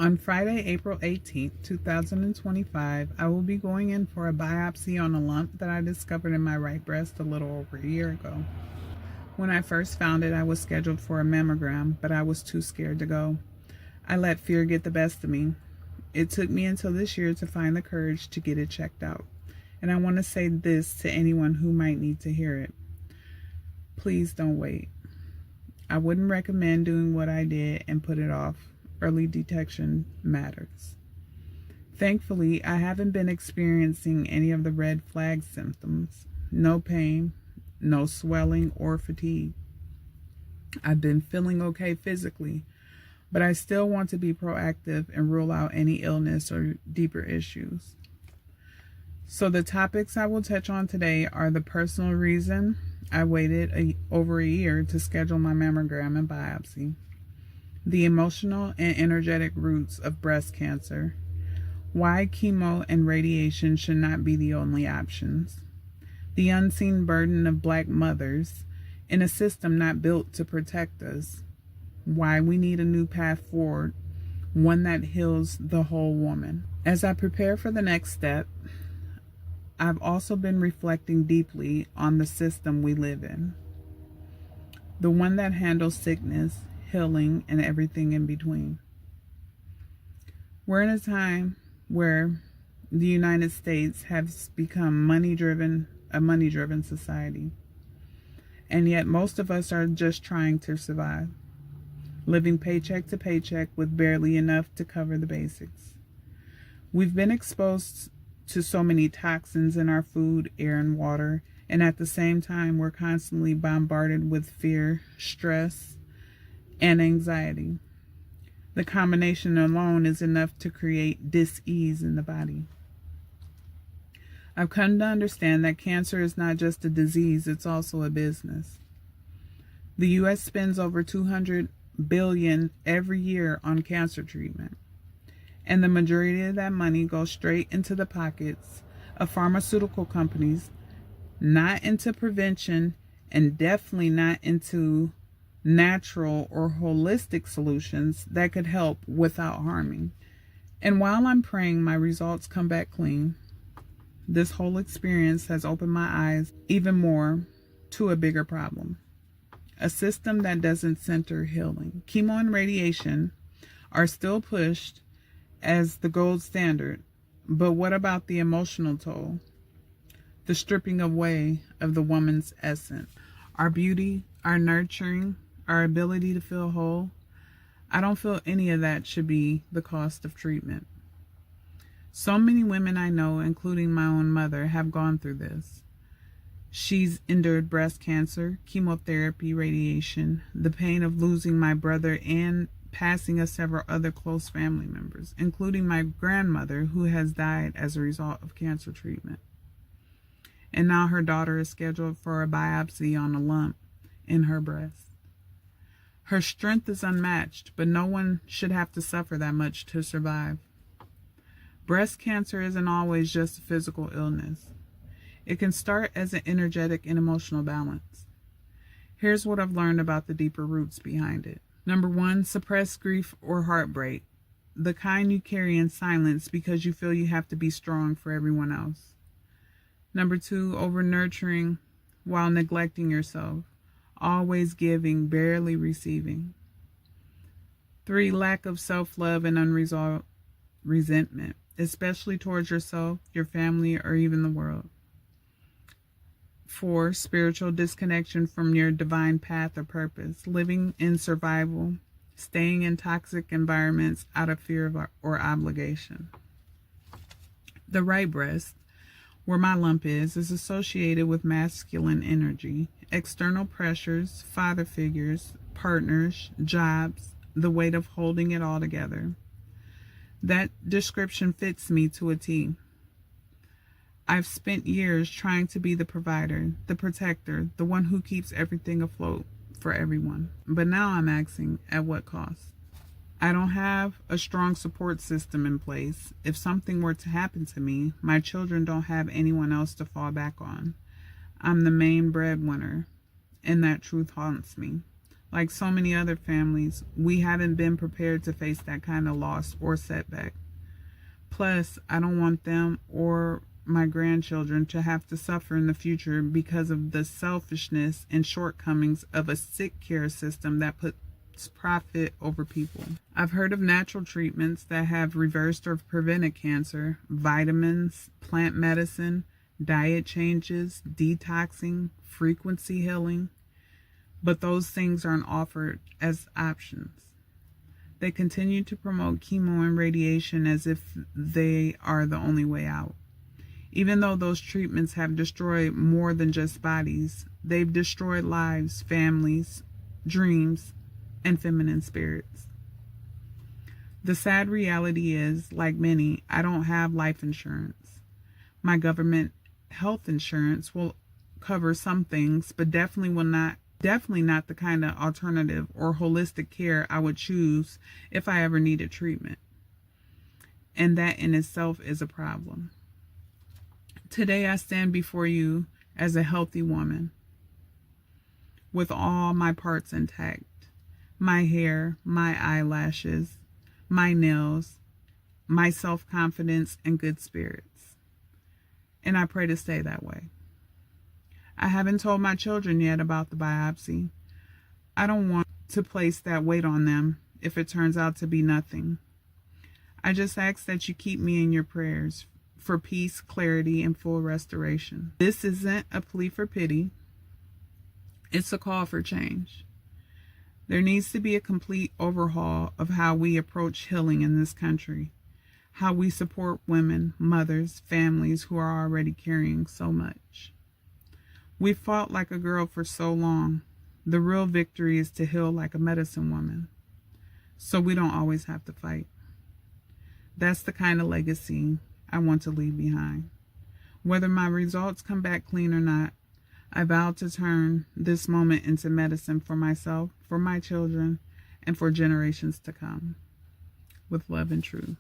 On Friday, April 18th, 2025, I will be going in for a biopsy on a lump that I discovered in my right breast a little over a year ago. When I first found it, I was scheduled for a mammogram, but I was too scared to go. I let fear get the best of me. It took me until this year to find the courage to get it checked out. And I want to say this to anyone who might need to hear it. Please don't wait. I wouldn't recommend doing what I did and put it off. Early detection matters. Thankfully, I haven't been experiencing any of the red flag symptoms. No pain, no swelling or fatigue. I've been feeling okay physically, but I still want to be proactive and rule out any illness or deeper issues. So the topics I will touch on today are the personal reason I waited over a year to schedule my mammogram and biopsy, the emotional and energetic roots of breast cancer, why chemo and radiation should not be the only options, the unseen burden of Black mothers in a system not built to protect us, why we need a new path forward, one that heals the whole woman. As I prepare for the next step, I've also been reflecting deeply on the system we live in, the one that handles sickness, healing, and everything in between. We're in a time where the United States has become a money-driven society. And yet most of us are just trying to survive, living paycheck to paycheck with barely enough to cover the basics. We've been exposed to so many toxins in our food, air, and water, and at the same time, we're constantly bombarded with fear, stress, and anxiety. The combination alone is enough to create dis-ease in the body. I've come to understand that cancer is not just a disease, it's also a business. The U.S. spends over $200 billion every year on cancer treatment, and the majority of that money goes straight into the pockets of pharmaceutical companies, not into prevention, and definitely not into natural or holistic solutions that could help without harming. And while I'm praying my results come back clean, this whole experience has opened my eyes even more to a bigger problem. A system that doesn't center healing. Chemo and radiation are still pushed as the gold standard, but what about the emotional toll? The stripping away of the woman's essence, our beauty, our nurturing, our ability to feel whole. I don't feel any of that should be the cost of treatment. So many women I know, including my own mother, have gone through this. She's endured breast cancer, chemotherapy, radiation, the pain of losing my brother, and passing of several other close family members, including my grandmother, who has died as a result of cancer treatment. And now her daughter is scheduled for a biopsy on a lump in her breast. Her strength is unmatched, but no one should have to suffer that much to survive. Breast cancer isn't always just a physical illness. It can start as an energetic and emotional balance. Here's what I've learned about the deeper roots behind it. Number one, suppressed grief or heartbreak, the kind you carry in silence because you feel you have to be strong for everyone else. Number two, over-nurturing while neglecting yourself, always giving, barely receiving. Three, lack of self-love and unresolved resentment, especially towards yourself, your family, or even the world. Four, spiritual disconnection from your divine path or purpose, living in survival, staying in toxic environments out of fear or obligation. The right breast, where my lump is associated with masculine energy, external pressures, father figures, partners, jobs, the weight of holding it all together. That description fits me to a T. I've spent years trying to be the provider, the protector, the one who keeps everything afloat for everyone. But now I'm asking, at what cost? I don't have a strong support system in place. If something were to happen to me, my children don't have anyone else to fall back on. I'm the main breadwinner, and that truth haunts me. Like so many other families, we haven't been prepared to face that kind of loss or setback. Plus, I don't want them or my grandchildren to have to suffer in the future because of the selfishness and shortcomings of a sick care system that puts profit over people. I've heard of natural treatments that have reversed or prevented cancer, vitamins, plant medicine, diet changes, detoxing, frequency healing, but those things aren't offered as options. They continue to promote chemo and radiation as if they are the only way out. Even though those treatments have destroyed more than just bodies, they've destroyed lives, families, dreams, and feminine spirits. The sad reality is, like many, I don't have life insurance. My government health insurance will cover some things, but definitely not the kind of alternative or holistic care I would choose if I ever needed treatment. And that in itself is a problem. Today I stand before you as a healthy woman with all my parts intact. My hair, my eyelashes, my nails, my self-confidence, and good spirits. And I pray to stay that way. I haven't told my children yet about the biopsy. I don't want to place that weight on them if it turns out to be nothing. I just ask that you keep me in your prayers for peace, clarity, and full restoration. This isn't a plea for pity. It's a call for change. There needs to be a complete overhaul of how we approach healing in this country, how we support women, mothers, families who are already carrying so much. We fought like a girl for so long. The real victory is to heal like a medicine woman, so we don't always have to fight. That's the kind of legacy I want to leave behind. Whether my results come back clean or not, I vow to turn this moment into medicine for myself, for my children, and for generations to come. With love and truth.